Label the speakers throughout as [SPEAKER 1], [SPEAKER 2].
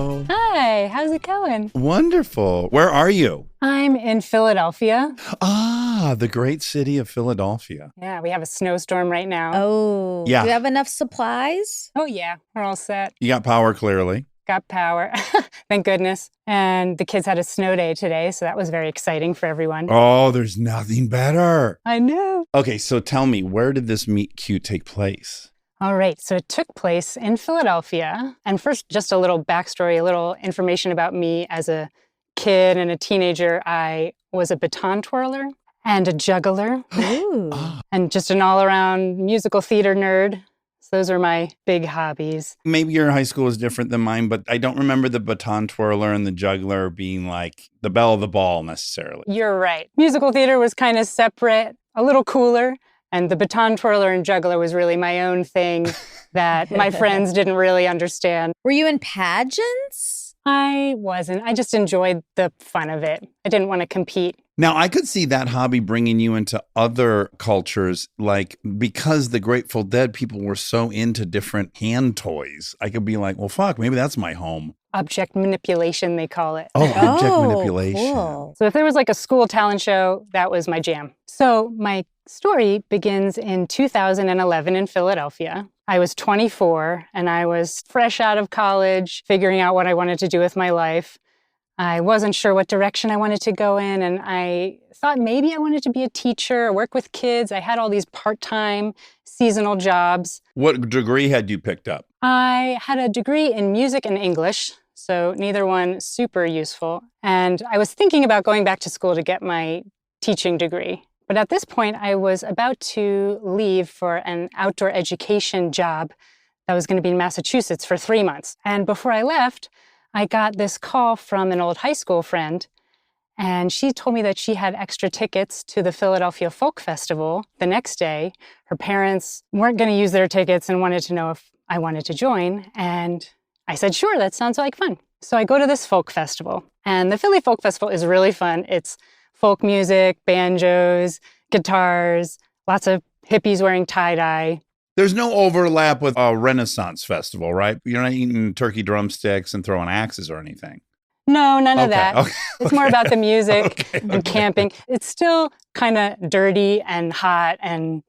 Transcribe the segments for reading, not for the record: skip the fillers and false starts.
[SPEAKER 1] Hi, how's it going?
[SPEAKER 2] Wonderful. Where are you?
[SPEAKER 1] I'm in Philadelphia.
[SPEAKER 2] Ah, the great city of Philadelphia.
[SPEAKER 1] Yeah, we have a snowstorm right now.
[SPEAKER 3] Oh,
[SPEAKER 2] Yeah.
[SPEAKER 3] Do you have enough supplies?
[SPEAKER 1] Oh, yeah, we're all set.
[SPEAKER 2] You got power, clearly.
[SPEAKER 1] Got power. Thank goodness. And the kids had a snow day today, so that was very exciting for everyone.
[SPEAKER 2] Oh, there's nothing better.
[SPEAKER 1] I know.
[SPEAKER 2] Okay, so tell me, where did this meet cute take place?
[SPEAKER 1] All right, so it took place in Philadelphia. And first, just a little backstory, a little information about me as a kid and a teenager. I was a baton twirler and a juggler
[SPEAKER 3] Ooh.
[SPEAKER 1] and just an all-around musical theater nerd. So those are my big hobbies.
[SPEAKER 2] Maybe your high school is different than mine, but I don't remember the baton twirler and the juggler being like the belle of the ball necessarily.
[SPEAKER 1] You're right. Musical theater was kind of separate, a little cooler. And the baton twirler and juggler was really my own thing that my friends didn't really understand.
[SPEAKER 3] Were you in pageants?
[SPEAKER 1] I wasn't. I just enjoyed the fun of it. I didn't want to compete.
[SPEAKER 2] Now, I could see that hobby bringing you into other cultures, like because the Grateful Dead people were so into different hand toys. I could be like, well, fuck, maybe that's my home.
[SPEAKER 1] Object manipulation, they call it.
[SPEAKER 2] Oh, object manipulation.
[SPEAKER 3] Cool.
[SPEAKER 1] So if there was like a school talent show, that was my jam. So my story begins in 2011 in Philadelphia. I was 24 and I was fresh out of college, figuring out what I wanted to do with my life. I wasn't sure what direction I wanted to go in, and I thought maybe I wanted to be a teacher or work with kids. I had all these part-time seasonal jobs.
[SPEAKER 2] What degree had you picked up?
[SPEAKER 1] I had a degree in music and English, so neither one super useful. And I was thinking about going back to school to get my teaching degree. But at this point, I was about to leave for an outdoor education job that was going to be in Massachusetts for 3 months. And before I left, I got this call from an old high school friend, and she told me that she had extra tickets to the Philadelphia Folk Festival the next day. Her parents weren't going to use their tickets and wanted to know if I wanted to join. And I said, sure, that sounds like fun. So I go to this folk festival, and the Philly Folk Festival is really fun. It's folk music, banjos, guitars, lots of hippies wearing tie-dye.
[SPEAKER 2] There's no overlap with a Renaissance festival, right? You're not eating turkey drumsticks and throwing axes or anything.
[SPEAKER 1] No, none of
[SPEAKER 2] Okay,
[SPEAKER 1] that.
[SPEAKER 2] okay,
[SPEAKER 1] It's more about the music
[SPEAKER 2] Okay,
[SPEAKER 1] and camping. It's still kind of dirty and hot and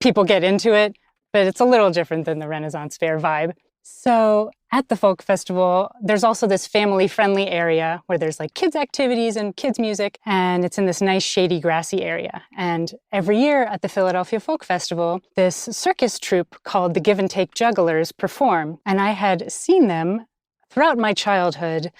[SPEAKER 1] people get into it, but it's a little different than the Renaissance Fair vibe. So at the folk festival, there's also this family-friendly area where there's like kids' activities and kids' music, and it's in this nice, shady, grassy area. And every year at the Philadelphia Folk Festival, this circus troupe called the Give and Take Jugglers perform. And I had seen them throughout my childhood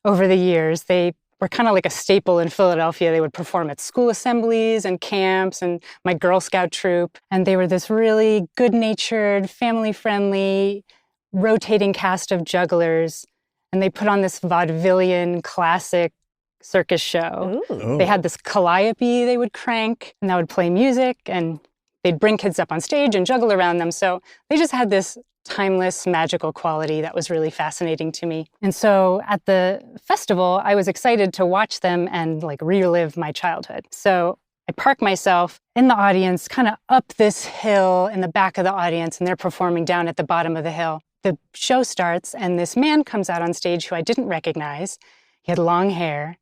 [SPEAKER 1] over the years. They were kind of like a staple in Philadelphia. They would perform at school assemblies and camps and my Girl Scout troop. And they were this really good-natured, family-friendly, rotating cast of jugglers, and they put on this vaudevillian classic circus show.
[SPEAKER 3] Ooh.
[SPEAKER 1] They had this calliope they would crank, and that would play music, and they'd bring kids up on stage and juggle around them. So they just had this timeless, magical quality that was really fascinating to me. And so at the festival, I was excited to watch them and like relive my childhood. So I park myself in the audience, kind of up this hill in the back of the audience, and they're performing down at the bottom of the hill. The show starts, and this man comes out on stage who I didn't recognize. He had long hair,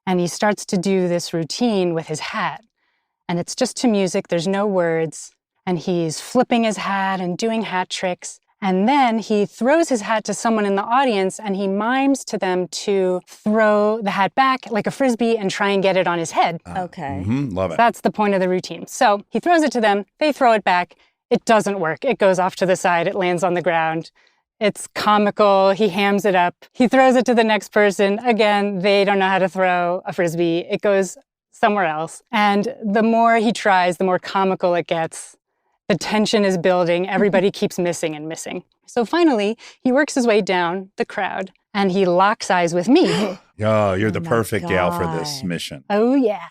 [SPEAKER 1] and he starts to do this routine with his hat. And it's just to music, there's no words, and he's flipping his hat and doing hat tricks. And then he throws his hat to someone in the audience, and he mimes to them to throw the hat back like a frisbee and try and get it on his head.
[SPEAKER 3] Okay.
[SPEAKER 2] Love it.
[SPEAKER 1] That's the point of the routine. So he throws it to them, they throw it back. It doesn't work. It goes off to the side. It lands on the ground. It's comical. He hams it up. He throws it to the next person. Again, they don't know how to throw a frisbee. It goes somewhere else. And the more he tries, the more comical it gets. The tension is building. Everybody keeps missing and missing. So finally, he works his way down the crowd, and he locks eyes with me.
[SPEAKER 2] Oh, you're the
[SPEAKER 3] my
[SPEAKER 2] perfect gal for this
[SPEAKER 3] God.
[SPEAKER 2] mission.
[SPEAKER 1] Oh, yeah.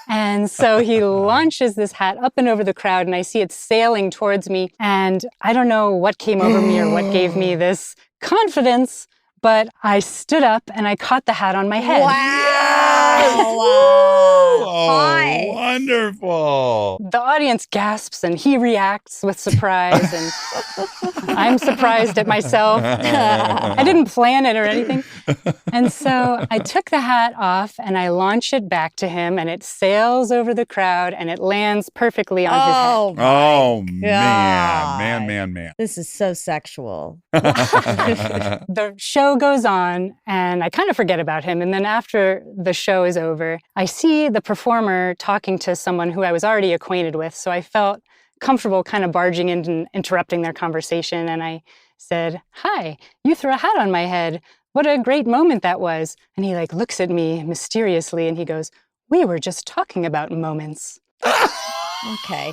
[SPEAKER 1] And so he launches this hat up and over the crowd, and I see it sailing towards me. And I don't know what came over me or what gave me this confidence, but I stood up and I caught the hat on my head.
[SPEAKER 3] Wow. wow.
[SPEAKER 2] Oh,
[SPEAKER 3] Hot.
[SPEAKER 2] wonderful.
[SPEAKER 1] The audience gasps and he reacts with surprise, and I'm surprised at myself. I didn't plan it or anything. And so I took the hat off and I launch it back to him, and it sails over the crowd and it lands perfectly on his head.
[SPEAKER 3] Oh, my
[SPEAKER 2] Oh,
[SPEAKER 3] God.
[SPEAKER 2] man.
[SPEAKER 3] This is so sexual.
[SPEAKER 1] The show goes on and I kind of forget about him. And then after the show is over, I see the performer talking to someone who I was already acquainted with. So I felt comfortable kind of barging in and interrupting their conversation. And I said, "Hi, you threw a hat on my head. What a great moment that was." And he looks at me mysteriously and he goes, "We were just talking about moments."
[SPEAKER 3] Okay.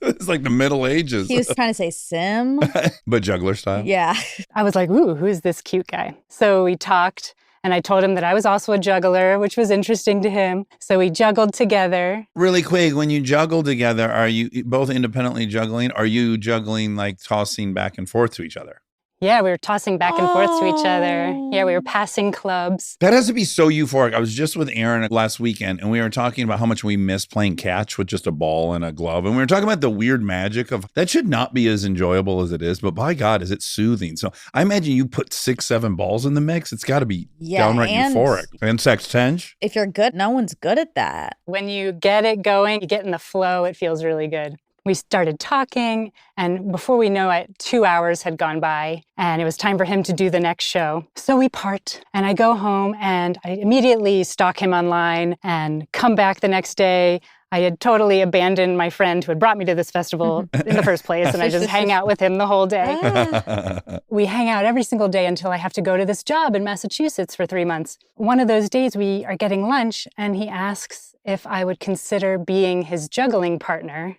[SPEAKER 2] It's like the Middle Ages.
[SPEAKER 3] He was trying to say sim.
[SPEAKER 2] But juggler style?
[SPEAKER 3] Yeah.
[SPEAKER 1] I was like, "Ooh, who's this cute guy?" So we talked. And I told him that I was also a juggler, which was interesting to him. So we juggled together.
[SPEAKER 2] Really quick, when you juggle together, are you both independently juggling? Are you juggling tossing back and forth to each other?
[SPEAKER 1] Yeah, we were tossing back and forth to each other. Yeah, we were passing clubs.
[SPEAKER 2] That has to be so euphoric. I was just with Aaron last weekend, and we were talking about how much we miss playing catch with just a ball and a glove. And we were talking about the weird magic of that should not be as enjoyable as it is, but by God, is it soothing. So I imagine you put 6, 7 balls in the mix. It's got to be downright euphoric. And sex tense.
[SPEAKER 3] If you're good, no one's good at that.
[SPEAKER 1] When you get it going, you get in the flow, it feels really good. We started talking, and before we know it, 2 hours had gone by, and it was time for him to do the next show. So we part, and I go home, and I immediately stalk him online and come back the next day. I had totally abandoned my friend who had brought me to this festival in the first place, and I just hang out with him the whole day. We hang out every single day until I have to go to this job in Massachusetts for 3 months. One of those days, we are getting lunch, and he asks if I would consider being his juggling partner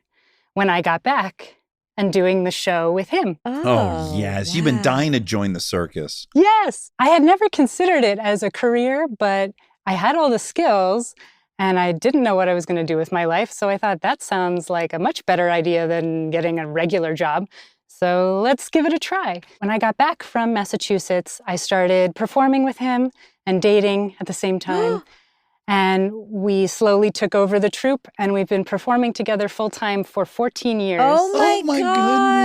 [SPEAKER 1] when I got back and doing the show with him.
[SPEAKER 2] Oh, yes. You've been dying to join the circus.
[SPEAKER 1] Yes. I had never considered it as a career, but I had all the skills and I didn't know what I was going to do with my life. So I thought that sounds like a much better idea than getting a regular job. So let's give it a try. When I got back from Massachusetts, I started performing with him and dating at the same time. And we slowly took over the troupe, and we've been performing together full-time for 14 years.
[SPEAKER 3] Oh my God.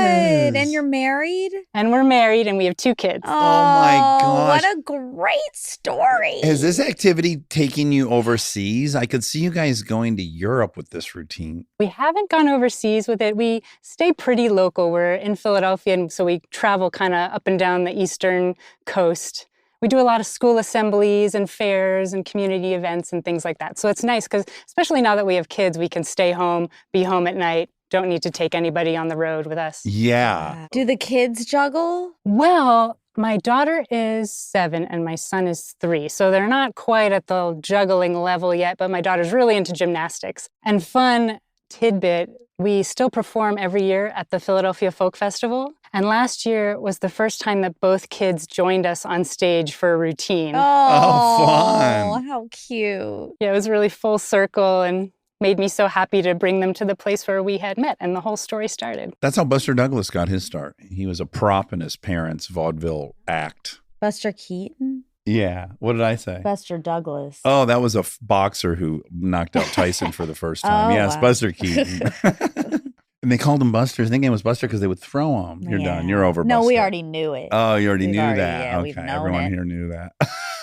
[SPEAKER 2] goodness.
[SPEAKER 3] And you're married?
[SPEAKER 1] And we're married, and we have 2 kids.
[SPEAKER 3] Oh,
[SPEAKER 2] my gosh.
[SPEAKER 3] What a great story.
[SPEAKER 2] Is this activity taking you overseas? I could see you guys going to Europe with this routine.
[SPEAKER 1] We haven't gone overseas with it. We stay pretty local. We're in Philadelphia, and so we travel kind of up and down the eastern coast. We do a lot of school assemblies and fairs and community events and things like that. So it's nice because, especially now that we have kids, we can stay home, be home at night, don't need to take anybody on the road with us.
[SPEAKER 2] Yeah.
[SPEAKER 3] Do the kids juggle?
[SPEAKER 1] Well, my daughter is 7 and my son is 3. So they're not quite at the juggling level yet, but my daughter's really into gymnastics. And fun tidbit, we still perform every year at the Philadelphia Folk Festival. And last year was the first time that both kids joined us on stage for a routine.
[SPEAKER 3] Oh,
[SPEAKER 2] fun.
[SPEAKER 3] How cute.
[SPEAKER 1] Yeah, it was really full circle and made me so happy to bring them to the place where we had met and the whole story started.
[SPEAKER 2] That's how Buster Douglas got his start. He was a prop in his parents' vaudeville act.
[SPEAKER 3] Buster Keaton?
[SPEAKER 2] Yeah. What did I say?
[SPEAKER 3] Buster Douglas.
[SPEAKER 2] Oh, that was a boxer who knocked out Tyson for the first time.
[SPEAKER 3] Oh,
[SPEAKER 2] Yes,
[SPEAKER 3] wow.
[SPEAKER 2] Buster Keaton. And they called him Buster, thinking it was Buster because they would throw him. You're done. You're over,
[SPEAKER 3] No,
[SPEAKER 2] Buster.
[SPEAKER 3] we already knew it.
[SPEAKER 2] Oh, you already
[SPEAKER 3] We've
[SPEAKER 2] knew
[SPEAKER 3] already-
[SPEAKER 2] that.
[SPEAKER 3] yeah, we've
[SPEAKER 2] Okay,
[SPEAKER 3] known
[SPEAKER 2] everyone
[SPEAKER 3] it.
[SPEAKER 2] here knew that.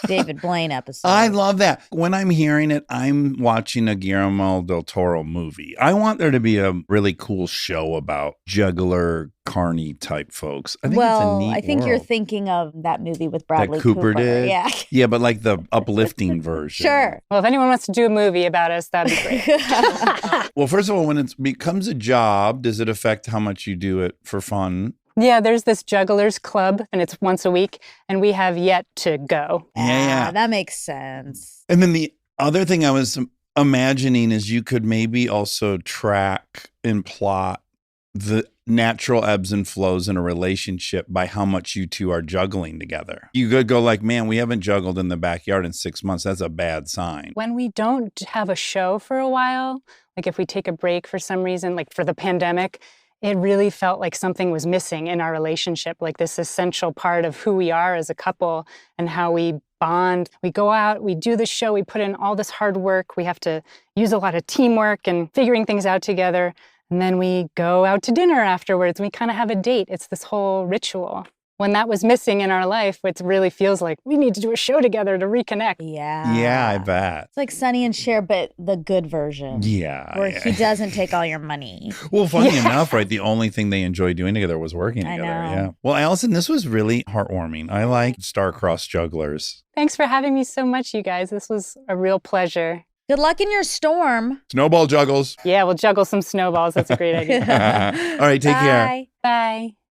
[SPEAKER 3] David Blaine episode.
[SPEAKER 2] I love that. When I'm hearing it, I'm watching a Guillermo del Toro movie. I want there to be a really cool show about juggler, carny type folks. I think it's a neat
[SPEAKER 3] I think you're
[SPEAKER 2] world.
[SPEAKER 3] thinking of that movie with Bradley
[SPEAKER 2] Cooper did?
[SPEAKER 3] Yeah.
[SPEAKER 2] Yeah, but like the uplifting version.
[SPEAKER 3] Sure.
[SPEAKER 1] Well, if anyone wants to do a movie about us, that'd be great.
[SPEAKER 2] Well, first of all, when it becomes a job, does it affect how much you do it for fun?
[SPEAKER 1] Yeah, there's this jugglers club, and it's once a week, and we have yet to go.
[SPEAKER 2] Yeah.
[SPEAKER 3] That makes sense.
[SPEAKER 2] And then the other thing I was imagining is you could maybe also track and plot the natural ebbs and flows in a relationship by how much you two are juggling together. You could go like, man, we haven't juggled in the backyard in 6 months. That's a bad sign.
[SPEAKER 1] When we don't have a show for a while, like if we take a break for some reason, like for the pandemic, it really felt like something was missing in our relationship, like this essential part of who we are as a couple and how we bond. We go out, we do the show, we put in all this hard work. We have to use a lot of teamwork and figuring things out together. And then we go out to dinner afterwards. We kind of have a date. It's this whole ritual. When that was missing in our life, it really feels like we need to do a show together to reconnect.
[SPEAKER 3] Yeah.
[SPEAKER 2] Yeah, I bet.
[SPEAKER 3] It's like Sonny and Cher, but the good version.
[SPEAKER 2] Yeah.
[SPEAKER 3] Where he doesn't take all your money.
[SPEAKER 2] Well, funny enough, right? The only thing they enjoyed doing together was working
[SPEAKER 3] I
[SPEAKER 2] together.
[SPEAKER 3] know.
[SPEAKER 2] Yeah. Well, Allison, this was really heartwarming. I like star-crossed jugglers.
[SPEAKER 1] Thanks for having me so much, you guys. This was a real pleasure.
[SPEAKER 3] Good luck in your storm.
[SPEAKER 2] Snowball juggles.
[SPEAKER 1] Yeah, we'll juggle some snowballs. That's a great idea.
[SPEAKER 2] All right, take care.
[SPEAKER 3] Bye.
[SPEAKER 1] Bye.